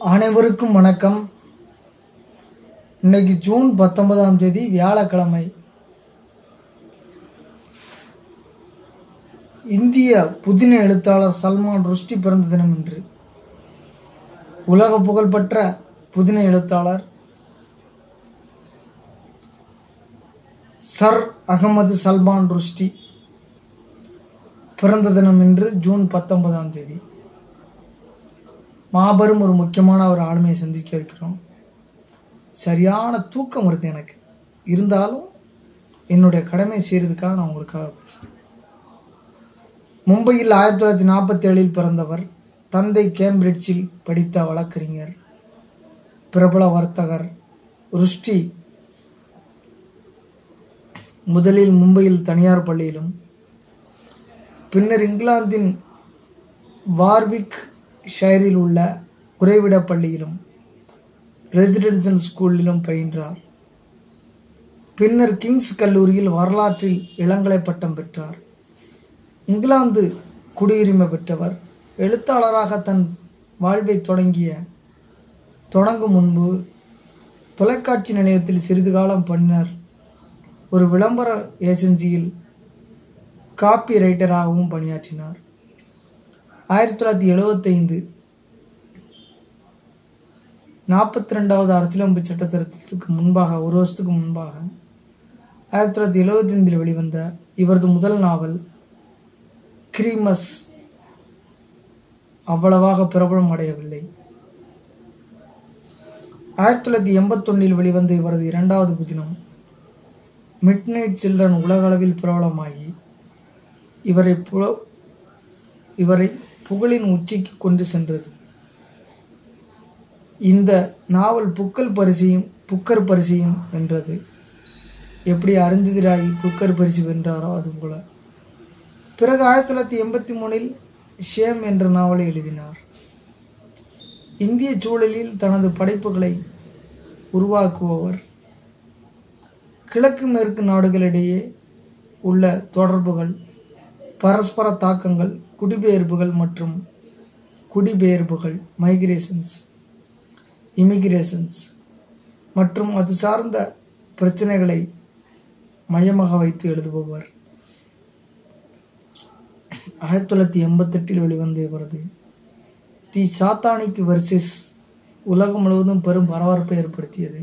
அனைவருக்கும் வணக்கம். இன்னைக்கு ஜூன் 19ஆம் தேதி வியாழக்கிழமை. இந்திய புதின எழுத்தாளர் சல்மான் ருஷ்டி பிறந்த தினம் இன்று. உலக புகழ்பெற்ற புதின எழுத்தாளர் சர் அகமது சல்மான் ருஷ்டி பிறந்த தினம் இன்று ஜூன் 19ஆம் தேதி. மாபெரும் ஒரு முக்கியமான ஒரு ஆளுமையை சந்திக்க இருக்கிறோம். சரியான தூக்கம் வருது எனக்கு, இருந்தாலும் என்னுடைய கடமை செய்கிறதுக்காக நான் உங்களுக்காக பேசுகிறேன். மும்பையில் 1947 பிறந்தவர். தந்தை கேம்பிரிட்ஜில் படித்த வழக்கறிஞர், பிரபல வர்த்தகர். ருஷ்டி முதலில் மும்பையில் தனியார் பள்ளியிலும் பின்னர் இங்கிலாந்தின் வார்விக் ஷயரில் உள்ள உறைவிட பள்ளியிலும் ரெசிடென்சியல் ஸ்கூலிலும் பயின்றார். பின்னர் கிங்ஸ் கல்லூரியில் வரலாற்றில் இளங்கலை பட்டம் பெற்றார். இங்கிலாந்து குடியுரிமை பெற்றவர். எழுத்தாளராக தன் வாழ்வை தொடங்கும் முன்பு தொலைக்காட்சி நிலையத்தில் சிறிது காலம் பின்னர் ஒரு விளம்பர ஏஜென்சியில் காப்பி ரைட்டராகவும் பணியாற்றினார். 1975 42வது அரசியலமைப்பு சட்ட திருத்தத்துக்கு முன்பாக, ஒரு வருஷத்துக்கு முன்பாக 1975 வெளிவந்த இவரது முதல் நாவல் கிரீமஸ் அவ்வளவாக பிரபலம் அடையவில்லை. 1981 வெளிவந்த இவரது இரண்டாவது புதினம் மிட்நைட் சில்ட்ரன் உலக அளவில் பிரபலமாகி இவரை புகழின் உச்சிக்கு கொண்டு சென்றது. இந்த நாவல் புக்கர் பரிசையும் வென்றது. எப்படி அருந்ததி ராய் புக்கர் பரிசு வென்றாரோ அதுபோல. பிறகு 1983 ஷேம் என்ற நாவலை எழுதினார். இந்திய சூழலில் தனது படைப்புகளை உருவாக்குபவர். கிழக்கு மேற்கு நாடுகளிடையே உள்ள தொடர்புகள், பரஸ்பர தாக்கங்கள், குடிபெயர்ப்புகள் இமிகிரேஷன்ஸ் மற்றும் அது சார்ந்த பிரச்சனைகளை மையமாக வைத்து எழுதுபவர். 1988 வெளிவந்த இவரது தி சாத்தானிக் வெர்சஸ் உலகம் முழுவதும் பெரும் பரபரப்பை ஏற்படுத்தியது.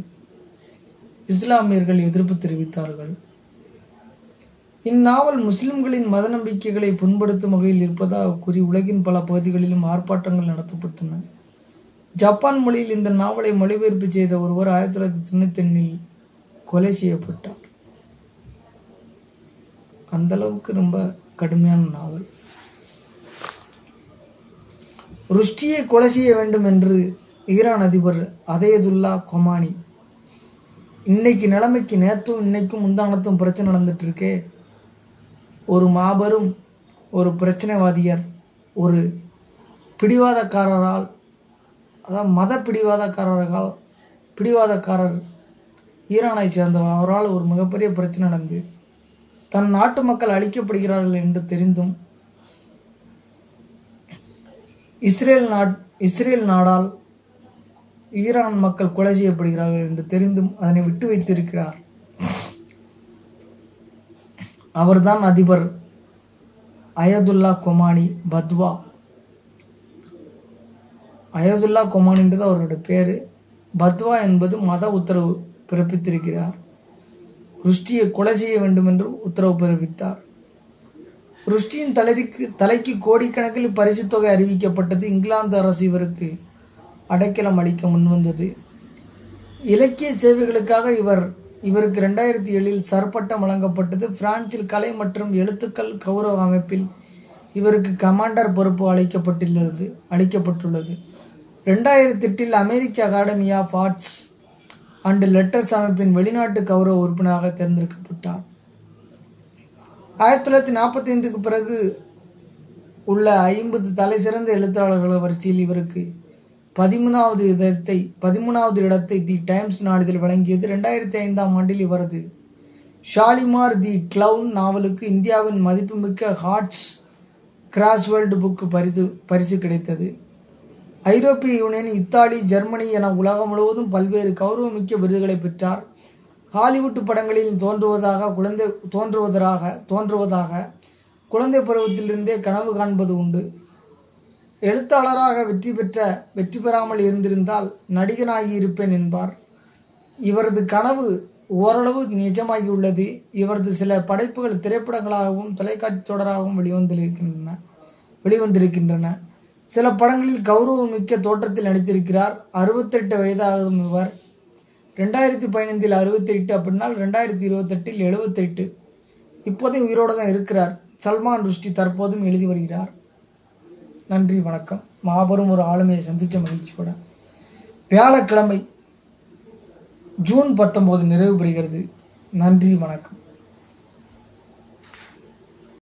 இஸ்லாமியர்கள் எதிர்ப்பு தெரிவித்தார்கள். இந்நாவல் முஸ்லிம்களின் மத நம்பிக்கைகளை புண்படுத்தும் வகையில் இருப்பதாக கூறி உலகின் பல பகுதிகளிலும் ஆர்ப்பாட்டங்கள் நடத்தப்பட்டன. ஜப்பான் மொழியில் இந்த நாவலை மொழிபெயர்ப்பு செய்த ஒருவர் 1991 கொலை செய்யப்பட்டார். அந்த அளவுக்கு ரொம்ப கடுமையான நாவல். ருஷ்டியை கொலை செய்ய வேண்டும் என்று ஈரான் அதிபர் அதயதுல்லா கொமானி, இன்னைக்கு நிலைமைக்கு நேற்றும் இன்னைக்கும் முந்தானத்தும் பிரச்சனை நடந்துட்டு இருக்கே, ஒரு மாபெரும் ஒரு பிரச்சனைவாதியர், ஒரு பிடிவாதக்காரரால், அதாவது மத பிடிவாதக்காரர் ஈரானை சேர்ந்தவர். அவரால் ஒரு மிகப்பெரிய பிரச்சனை நடந்து தன் நாட்டு மக்கள் அழிக்கப்படுகிறார்கள் என்று தெரிந்தும் இஸ்ரேல் நாடால் ஈரான் மக்கள் கொலை செய்யப்படுகிறார்கள் என்று தெரிந்தும் அதனை விட்டு வைத்திருக்கிறார். அவர்தான் அதிபர் அயதுல்லா கொமானி பத்வா. அயதுல்லா கொமானின்றது அவருடைய பேரு. பத்வா என்பது மத உத்தரவு பிறப்பித்திருக்கிறார். ருஷ்டியை கொலை செய்ய வேண்டும் என்று உத்தரவு பிறப்பித்தார். ருஷ்டியின் தலைக்கு கோடிக்கணக்கில் பரிசு தொகை அறிவிக்கப்பட்டது. இங்கிலாந்து அரசு இவருக்கு அடைக்கலம் அளிக்க முன்வந்தது. இலக்கிய சேவைகளுக்காக இவருக்கு 2007 சர்பட்டம் வழங்கப்பட்டது. பிரான்சில் கலை மற்றும் எழுத்துக்கள் கௌரவ அமைப்பில் இவருக்கு கமாண்டர் பொறுப்பு அளிக்கப்பட்டுள்ளது. 2008 அமெரிக்க academy of arts and letters அமைப்பின் வெளிநாட்டு கௌரவ உறுப்பினராக தேர்ந்தெடுக்கப்பட்டார். 1945 பிறகு உள்ள 50 தலை சிறந்த எழுத்தாளர்கள் வரிசையில் இவருக்கு 13வது இடத்தை தி டைம்ஸ் நாளிதழ் வழங்கியது. 2005 இவரது ஷாலிமார் தி கிளவுன் நாவலுக்கு இந்தியாவின் மதிப்புமிக்க ஹார்ட்ஸ் கிராஸ்வேர்ல்டு புக் பரிசு கிடைத்தது. ஐரோப்பிய யூனியன், இத்தாலி, ஜெர்மனி என உலகம் முழுவதும் பல்வேறு கௌரவமிக்க விருதுகளை பெற்றார். ஹாலிவுட் படங்களில் தோன்றுவதாக குழந்தை பருவத்திலிருந்தே கனவு காண்பது உண்டு. எழுத்தாளராக வெற்றி பெறாமல் இருந்திருந்தால் நடிகனாகி இருப்பேன் என்பார். இவரது கனவு ஓரளவு நிஜமாகியுள்ளது. இவரது சில படைப்புகள் திரைப்படங்களாகவும் தொலைக்காட்சி தொடராகவும் வெளிவந்திருக்கின்றன. சில படங்களில் கௌரவமிக்க தோற்றத்தில் நடித்திருக்கிறார். 68 வயதாகும் இவர். 2015 68 அப்படின்னால் 2028 78. இப்போதையும் உயிரோடு தான் இருக்கிறார். சல்மான் ருஷ்டி தற்போதும் எழுதி வருகிறார். நன்றி, வணக்கம். மாபெரும் ஒரு ஆளுமையை சந்தித்த மகிழ்ச்சி கூட. வியாழக்கிழமை ஜூன் 19 நிறைவு பெறுகிறது. நன்றி, வணக்கம்.